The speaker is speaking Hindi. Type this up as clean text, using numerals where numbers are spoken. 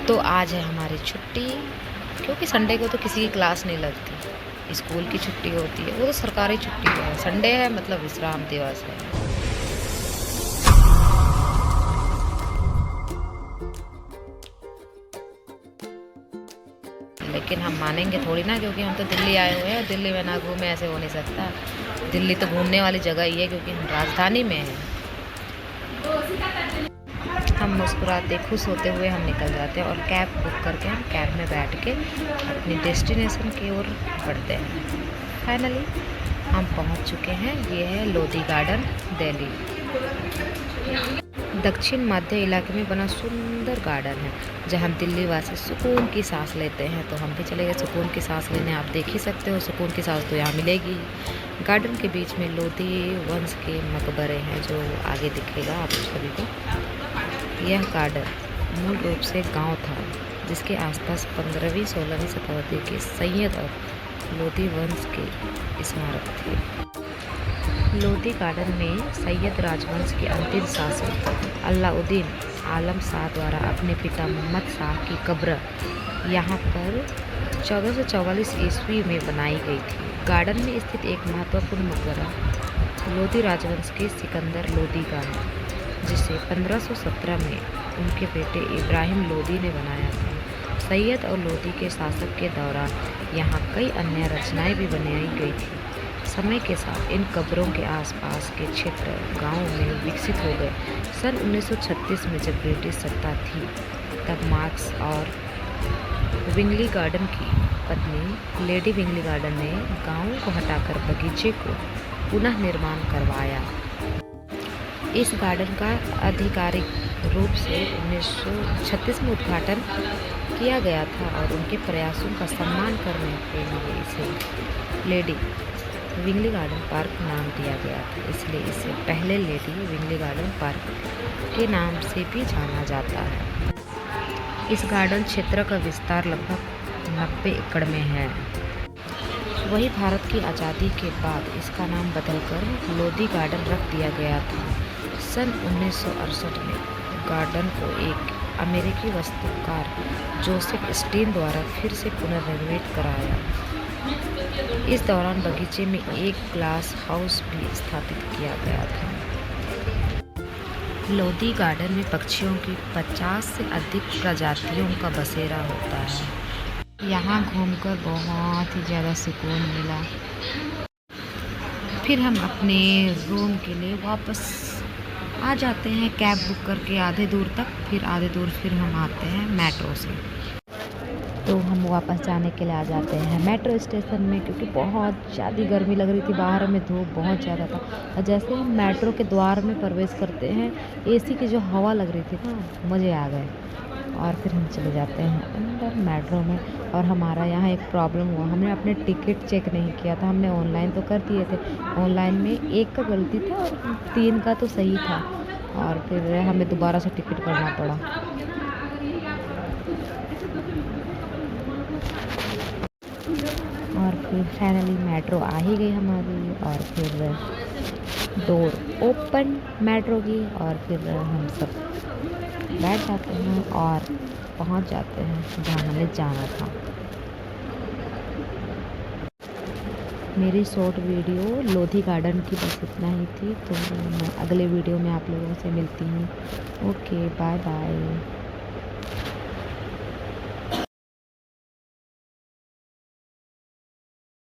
तो आज है हमारी छुट्टी, क्योंकि संडे को तो किसी की क्लास नहीं लगती, स्कूल की छुट्टी होती है, वो तो सरकारी छुट्टी है। संडे है मतलब विश्राम दिवस है। लेकिन हम मानेंगे थोड़ी ना, क्योंकि हम तो दिल्ली आए हुए हैं। दिल्ली में ना घूमे ऐसे हो नहीं सकता। दिल्ली तो घूमने वाली जगह ही है, क्योंकि हम राजधानी में हैं। हम मुस्कुराते खुश होते हुए हम निकल जाते हैं और कैब बुक करके हम कैब में बैठ के अपनी डेस्टिनेशन की ओर बढ़ते हैं। फाइनली हम पहुंच चुके हैं। ये है लोधी गार्डन, दिल्ली। दक्षिण मध्य इलाके में बना सुंदर गार्डन है, जहां दिल्ली वासी सुकून की सांस लेते हैं। तो हम भी चले गए सुकून की सांस लेने। आप देख ही सकते हो, सुकून की सांस तो यहाँ मिलेगी ही। गार्डन के बीच में लोधी वंश के मकबरे हैं, जो आगे दिखेगा आप सभी को। यह गार्डन मूल रूप से गांव था, जिसके आसपास 15वीं-16वीं शताब्दी के सैयद और लोधी वंश के स्मारक थे। लोधी गार्डन में सैयद राजवंश के अंतिम शासक अलाउद्दीन आलम शाह द्वारा अपने पिता मोहम्मद शाह की कब्र यहाँ पर 1444 ईस्वी में बनाई गई थी। गार्डन में स्थित एक महत्वपूर्ण मकबरा लोधी राजवंश के सिकंदर लोधी का है, जिसे 1517 में उनके बेटे इब्राहिम लोधी ने बनाया था। सैयद और लोधी के शासक के दौरान यहाँ कई अन्य रचनाएं भी बनाई गई थी। समय के साथ इन कब्रों के आसपास के क्षेत्र गांव में विकसित हो गए। सन 1936 में जब ब्रिटिश सत्ता थी, तब मार्क्स और विंगली गार्डन की पत्नी लेडी विंगली गार्डन ने गांव को हटाकर बगीचे को पुनः निर्माण करवाया। इस गार्डन का आधिकारिक रूप से 1936 में उद्घाटन किया गया था और उनके प्रयासों का सम्मान करने के लिए इसे लेडी विंगली गार्डन पार्क नाम दिया गया था। इसलिए इसे पहले लेडी विंगली गार्डन पार्क के नाम से भी जाना जाता है। इस गार्डन क्षेत्र का विस्तार लगभग 90 एकड़ में है। वही भारत की आज़ादी के बाद इसका नाम बदलकर लोधी गार्डन रख दिया गया था। सन 1968 में गार्डन को एक अमेरिकी वास्तुकार जोसेफ स्टीन द्वारा फिर से पुनर्निर्मित कराया। इस दौरान बगीचे में एक ग्लास हाउस भी स्थापित किया गया था। लोधी गार्डन में पक्षियों की 50 से अधिक प्रजातियों का बसेरा होता है। यहाँ घूमकर बहुत ही ज़्यादा सुकून मिला। फिर हम अपने रूम के लिए वापस आ जाते हैं कैब बुक करके आधे दूर तक। फिर आधे दूर फिर हम आते हैं मेट्रो से। तो हम वापस जाने के लिए आ जाते हैं मेट्रो स्टेशन में, क्योंकि बहुत ज़्यादा गर्मी लग रही थी। बाहर में धूप बहुत ज़्यादा था और जैसे हम मेट्रो के द्वार में प्रवेश करते हैं, एसी की जो हवा लग रही थी ना, मज़े आ गए। और फिर हम चले जाते हैं अंदर मेट्रो में। और हमारा यहाँ एक प्रॉब्लम हुआ, हमने अपने टिकट चेक नहीं किया था। हमने ऑनलाइन तो कर दिए थे, ऑनलाइन में एक का गलती था और 3 का तो सही था। और फिर हमें दोबारा से टिकट करना पड़ा। और फिर फाइनली मेट्रो आ ही गई हमारी, और फिर डोर ओपन मेट्रो की, और फिर हम सब बैठ जाते हैं और पहुंच जाते हैं जहां हमें जाना था। मेरी शॉर्ट वीडियो लोधी गार्डन की बस इतना ही थी। तो मैं अगले वीडियो में आप लोगों से मिलती हूँ। Okay, bye bye.